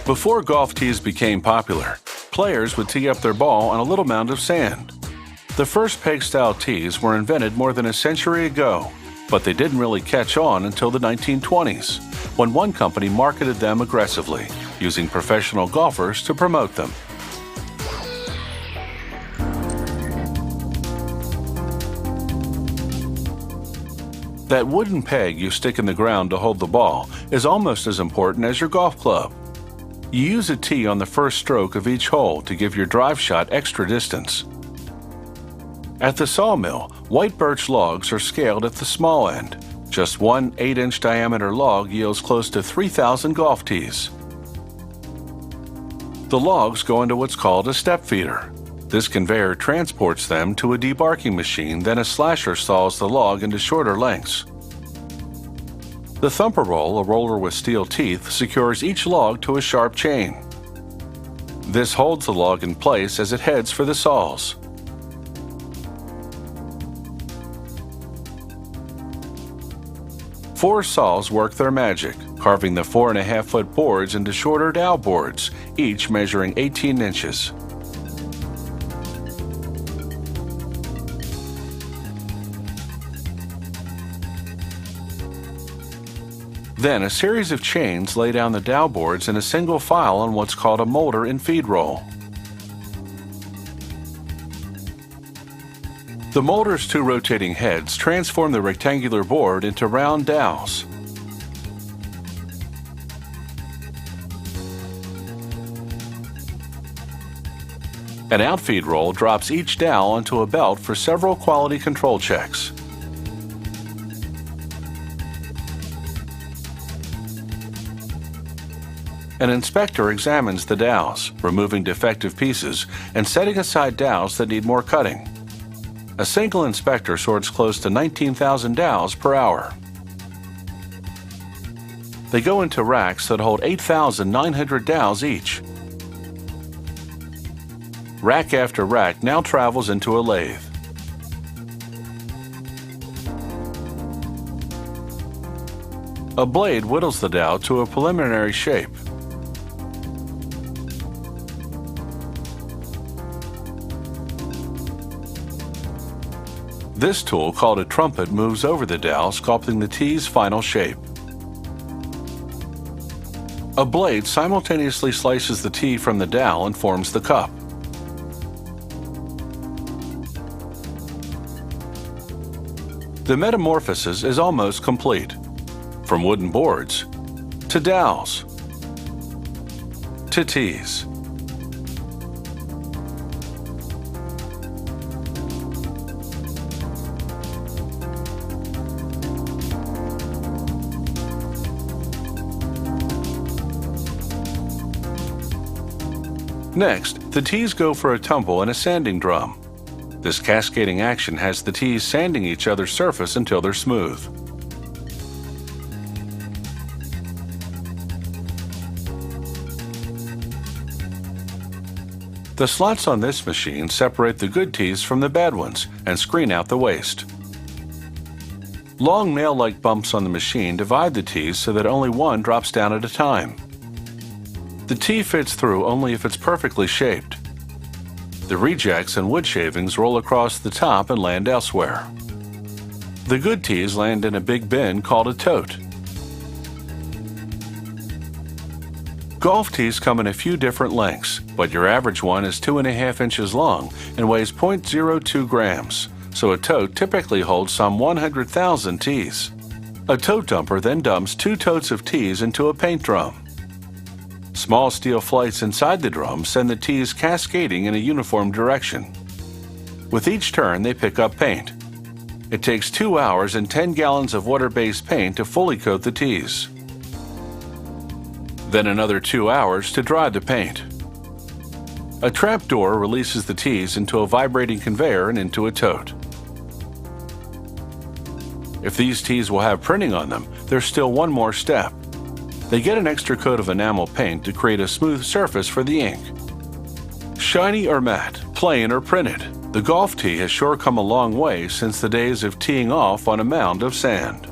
Before golf tees became popular, players would tee up their ball on a little mound of sand. The first peg-style tees were invented more than a century ago, but they didn't really catch on until the 1920s, when one company marketed them aggressively, using professional golfers to promote them. That wooden peg you stick in the ground to hold the ball is almost as important as your golf club. You use a tee on the first stroke of each hole to give your drive shot extra distance. At the sawmill, white birch logs are scaled at the small end. Just one 8-inch diameter log yields close to 3,000 golf tees. The logs go into what's called a step feeder. This conveyor transports them to a debarking machine, then a slasher saws the log into shorter lengths. The thumper roll, a roller with steel teeth, secures each log to a sharp chain. This holds the log in place as it heads for the saws. Four saws work their magic, carving the 4.5-foot boards into shorter dowel boards, each measuring 18 inches. Then a series of chains lay down the dowel boards in a single file on what's called a molder and feed roll. The molder's two rotating heads transform the rectangular board into round dowels. An outfeed roll drops each dowel onto a belt for several quality control checks. An inspector examines the dowels, removing defective pieces and setting aside dowels that need more cutting. A single inspector sorts close to 19,000 dowels per hour. They go into racks that hold 8,900 dowels each. Rack after rack now travels into a lathe. A blade whittles the dowel to a preliminary shape. This tool, called a trumpet, moves over the dowel, sculpting the tee's final shape. A blade simultaneously slices the tee from the dowel and forms the cup. The metamorphosis is almost complete. From wooden boards, to dowels, to tees. Next, the tees go for a tumble in a sanding drum. This cascading action has the tees sanding each other's surface until they're smooth. The slots on this machine separate the good tees from the bad ones and screen out the waste. Long nail-like bumps on the machine divide the tees so that only one drops down at a time. The tee fits through only if it's perfectly shaped. The rejects and wood shavings roll across the top and land elsewhere. The good tees land in a big bin called a tote. Golf tees come in a few different lengths, but your average one is 2.5 inches long and weighs 0.02 grams, so a tote typically holds some 100,000 tees. A tote dumper then dumps 2 totes of tees into a paint drum. Small steel flights inside the drum send the tees cascading in a uniform direction. With each turn, they pick up paint. It takes 2 hours and 10 gallons of water-based paint to fully coat the tees. Then another 2 hours to dry the paint. A trap door releases the tees into a vibrating conveyor and into a tote. If these tees will have printing on them, there's still one more step. They get an extra coat of enamel paint to create a smooth surface for the ink. Shiny or matte, plain or printed, the golf tee has sure come a long way since the days of teeing off on a mound of sand.